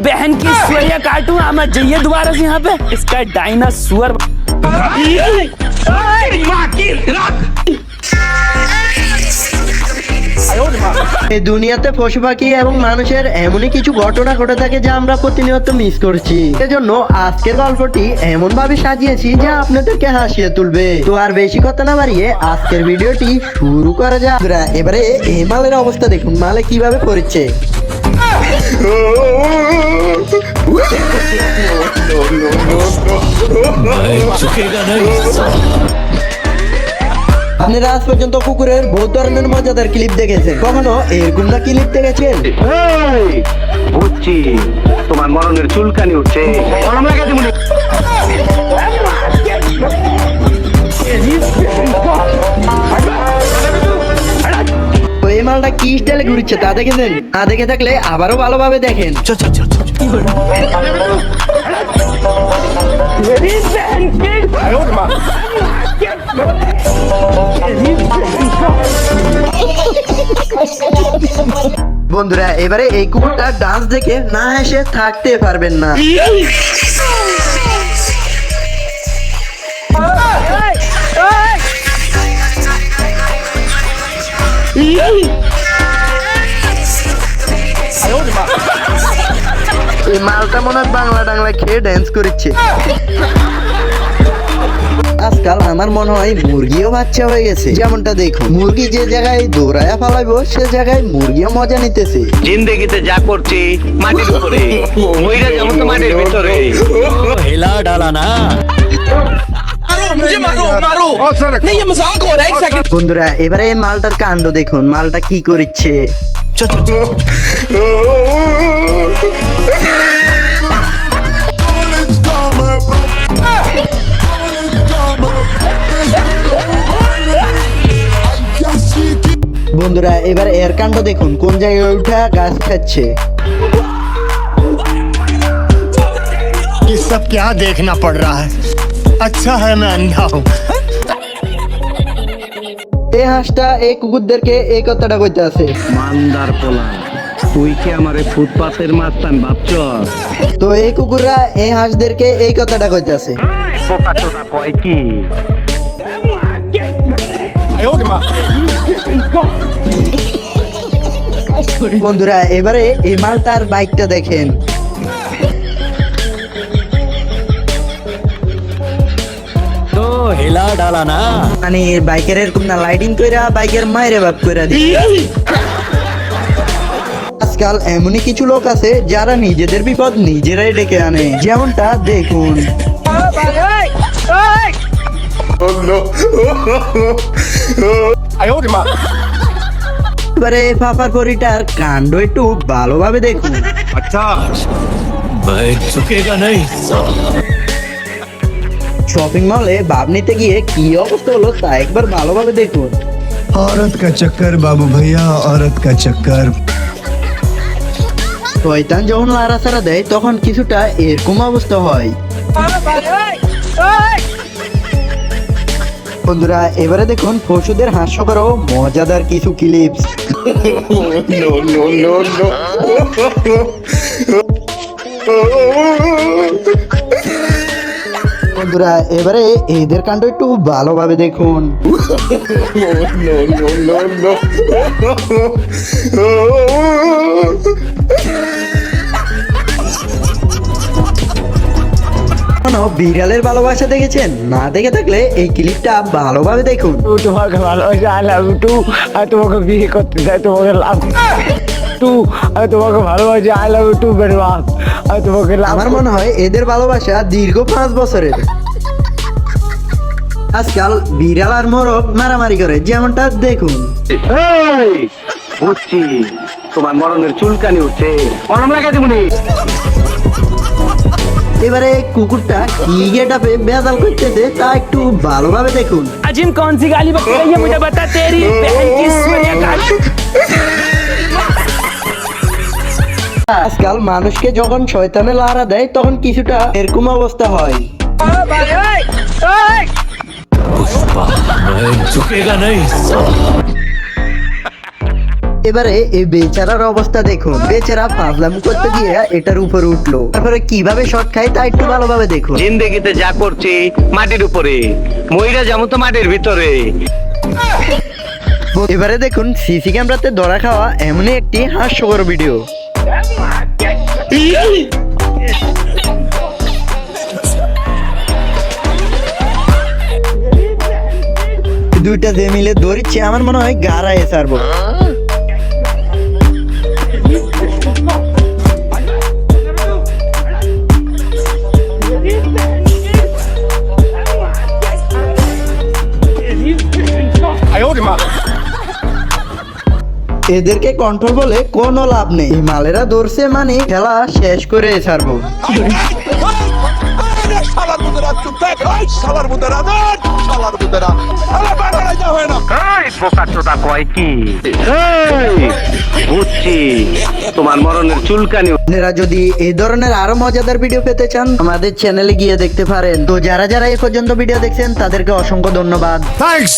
बहन की सुअरिया काटूं मैं जाइए दोबारा से यहाँ पे इसका डायनासोर এই দুনিয়াতে পশু পাখি এবং মানুষের এমনই কিছু ঘটনা ঘটে থাকে যা আমরা প্রতিনিয়ত মিস করছি। এজন্য আজকের গল্পটি এমন ভাবে সাজিয়েছি যা আপনাদেরকে হাসিয়ে তুলবে। তো আর বেশি কথা না বাড়িয়ে আজকের ভিডিওটি শুরু করা যাক। এবারে এই মালের অবস্থা দেখুন, মালে কিভাবে পড়ছে। আপনারা আজ পর্যন্ত কুকুরের বহু ধরনের মজাদার ক্লিপ দেখেছেন, কখনো এরকম না ক্লিপ দেখেছেন? বুঝছি তোমার মরণের চুলকানি উঠছে। তো এই মালটা কি স্টাইলে ঘুরছে তা দেখেছেন? না দেখে থাকলে আবারও ভালোভাবে দেখেন। বন্ধুরা এবারে এই কুকুরটা ডান্স দেখে না হেসে থাকতে পারবেন না। এই মালটা মনে হয় বাংলা টাংলা খেয়ে ড্যান্স করছে। আজকাল আমার মনে হয় মুরগিও বাচ্চা হয়ে গেছে। যেমনটা দেখো, মুরগি যে জায়গায় দৌড়ায়া ফালাইবো সে জায়গায় মুরগিও মজা নিতেছে। জিন্দেগিতে যা করছি মাটির উপরে, ওইটা যেমন তো মাটির ভিতরে। हिला डाला ना मुझे मारो मारो नहीं ये मजाक हो रहा है एक सेकंड বন্ধুরা এবারে এই মালটার কাণ্ড দেখুন, মালটা কি করছে। বন্ধুরা এবার এর কাণ্ড দেখুন, কোন জায়গায় উঠা গাছ খাচ্ছে। ये सब क्या देखना पड़ रहा है? अच्छा है मैं अंधा हूँ। এই হাঁসটা এই কুকুরদেরকে এই কথাটা কইতে আছে। মান্দার পোলা, তুই কি আমারে ফুটপাতের মাস্তান ভাবছ? তো এই কুকুররা এই হাঁসদেরকে এই কথাটা কইতে আছে। পোকা টোকা কয় কি? বন্ধুরা এবারে এই মালটার বাইকটা দেখেন। तो हिला डाला ना মানে বাইকের এরকম না লাইটিং কইরা বাইকের মাইরে বাপ কইরা দিচ্ছে। আজকাল এমনই কিছু লোক আছে যারা নিজেদের বিপদ নিজেরাই ডেকে আনে, যেমনটা দেখুন। এবারে ফাফার পরিটার কাণ্ড একটু ভালোভাবে দেখুন। আচ্ছা मैं झुकेगा नहीं শপিং মলে ভাব নিতে গিয়ে কি অবস্থা হলো তা একবার ভালোভাবে দেখুন। औरत का चक्कर बाबू भैया, औरत का चक्कर। শয়তান যখন লাড়াচাড়া দেয় তখন কিছুটা এরকম অবস্থা হয়। বন্ধুরা এবারে দেখুন পশুদের হাস্যকর মজাদার কিছু ক্লিপস। বন্ধুরা এবারে এদের কাণ্ড একটু ভালোভাবে দেখুন। বিড়ালের ভালোবাসা দেখেছেন? না দেখে থাকলে এই ক্লিপটা ভালোভাবে দেখুন। তোমাকে ভালোবাসি আই লাভ ইউ টু আর তোমাকে বিয়ে করতে চাই তোমাকে লাভ টু আর তোমাকে ভালোবাসি I love you too very much আর তোমাকে আমার মনে হয় এদের ভালোবাসা দীর্ঘ 5 বছরের। আজকাল বিড়াল আর মোরগ মারামারি করে, যেমনটা দেখুন। বুঝছি তোমার মরণের চুলকানি উঠছে, মরণ লাগাই দেবনি। এবারে কুকুরটা কি গেটআপে বেজাল করতেছে তা একটু ভালোভাবে দেখুন। अजिम कौन सी गाली बक रही है मुझे बता तेरी बहन की सुअरिया काटूं আজকাল মানুষকে যখন শয়তানে লাড়া দেয় তখন কিছুটা এরকম অবস্থা হয়। झुकेगा नहीं এবারে এই বেচারার অবস্থা দেখুন, বেচারা ফাজলাম করতে গিয়ে এটার উপরে উঠলো, তারপরে কিভাবে শর্ট খায় তা একটু ভালোভাবে দেখুন। জিন্দেগিতে যা করছি মাটির উপরে, মইরা যেমন তো মাটির ভিতরে। এবারে দেখুন সিসি ক্যামেরাতে ধরা খাওয়া এমনই একটি হাস্যকর ভিডিও। দুইটা যে মিলে দৌড়িচ্ছে, আমার মনে হয় গাড়ায় ছাড়বো। এদেরকে কন্ট্রোল বলে কোনো লাভ নেই, এই মালেরা ধরছে মানে খেলা শেষ করে ছাড়বো। বুঝছি তোমার মরণের চুলকানি। আপনারা যদি এই ধরনের আরো মজাদার ভিডিও পেতে চান আমাদের চ্যানেলে গিয়ে দেখতে পারেন। তো যারা যারা এই পর্যন্ত ভিডিও দেখছেন তাদেরকে অসংখ্য ধন্যবাদ। थैंक्स।